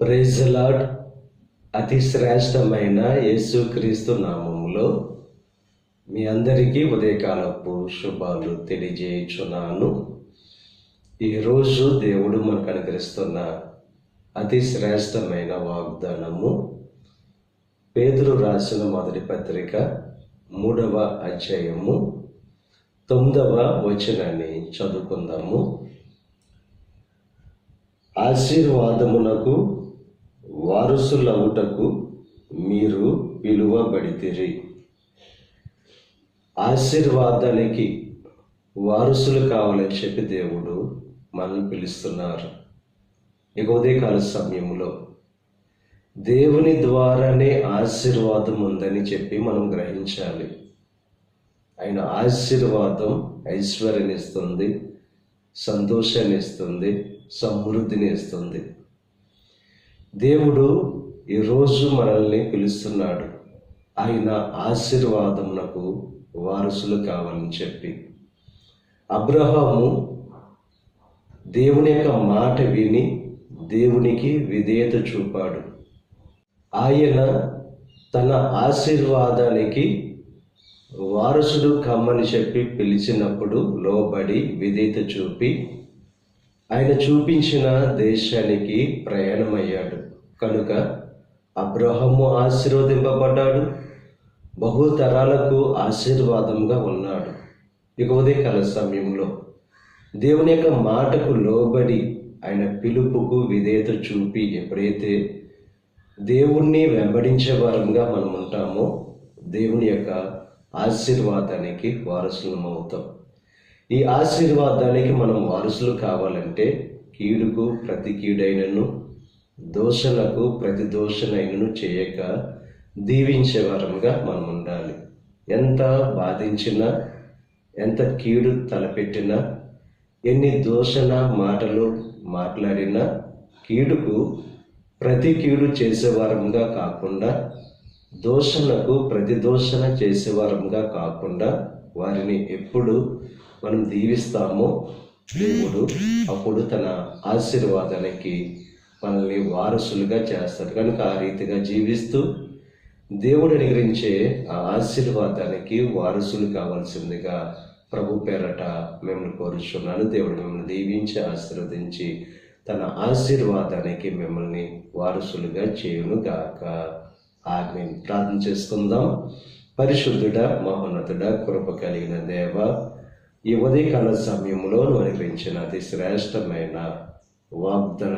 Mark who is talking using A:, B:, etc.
A: Praise the lord. అతి శ్రేష్టమైన యేసుక్రీస్తు నామములో మీ అందరికీ ఉదయకాలపు శుభాలు తెలియజేయుచున్నాను. ఈరోజు దేవుడు మనకు అనుగ్రహిస్తున్న అతి శ్రేష్టమైన వాగ్దానము పేతురు రాసిన మొదటి పత్రిక 3వ అధ్యాయము 9వ వచనాన్ని చదువుకుందాము. ఆశీర్వాదమునకు వారసులవుటకు మీరు పిలువబడితిరి. ఆశీర్వాదానికి వారసులు కావాలని చెప్పి దేవుడు మనల్ని పిలుస్తున్నారు. ఇక ఉదయకాల సమయంలో దేవుని ద్వారానే ఆశీర్వాదం ఉందని చెప్పి మనం గ్రహించాలి. ఆయన ఆశీర్వాదం ఐశ్వర్యాన్ని ఇస్తుంది, సంతోషాన్ని ఇస్తుంది, సమృద్ధిని ఇస్తుంది. దేవుడు ఈరోజు మనల్ని పిలుస్తున్నాడు. ఆయన ఆశీర్వాదమునకు వారసులు కావాలని చెప్పి. అబ్రహాము దేవుని యొక్క మాట విని దేవునికి విధేయత చూపాడు. ఆయన తన ఆశీర్వాదానికి వారసుడు కమ్మని చెప్పి పిలిచినప్పుడు లోబడి విధేయత చూపి ఆయన చూపించిన దేశానికి ప్రయాణమయ్యాడు. కనుక అబ్రహాము ఆశీర్వదింపబడ్డాడు, బహుతరాలకు ఆశీర్వాదంగా ఉన్నాడు. ఇక ఉదయకాల సమయంలో దేవుని యొక్క మాటకు లోబడి ఆయన పిలుపుకు విధేయత చూపి ఎప్పుడైతే దేవుణ్ణి వెంబడించే వారంగా మనం ఉంటామో దేవుని యొక్క ఆశీర్వాదానికి వారసులం అవుతాం. ఈ ఆశీర్వాదానికి మనం వారసులు కావాలంటే కీడుకు ప్రతి కీడైనను, దోషణకు ప్రతి దోషణైనను చేయక దీవించే వారంగా మనం ఉండాలి. ఎంత బాధించినా, ఎంత కీడు తలపెట్టినా, ఎన్ని దోషణ మాటలు మాట్లాడినా కీడుకు ప్రతి కీడు చేసేవారంగా కాకుండా, దోషణకు ప్రతి దోషణ చేసేవారంగా కాకుండా వారిని ఎప్పుడు మనం దీవిస్తామో దేవుడు అప్పుడు తన ఆశీర్వాదానికి మనల్ని వారసులుగా చేస్తాడు. కనుక ఆ రీతిగా జీవిస్తూ దేవుడు అనుగ్రహించే ఆ ఆశీర్వాదానికి వారసులు కావాల్సిందిగా ప్రభు పేరట మిమ్మల్ని కోరుచున్నాను. దేవుడు మిమ్మల్ని దీవించి ఆశీర్వదించి తన ఆశీర్వాదానికి మిమ్మల్ని వారసులుగా చేయును గాక. ఆమేన్. ప్రార్థన చేసుకుందాం. పరిశుద్ధుడా, మహోన్నతుడా, కృప కలిగిన దేవ, ఈ ఉదయకాల సమయంలో నువ్వు అనుగ్రహించిన అతి శ్రేష్టమైన వాగ్దానం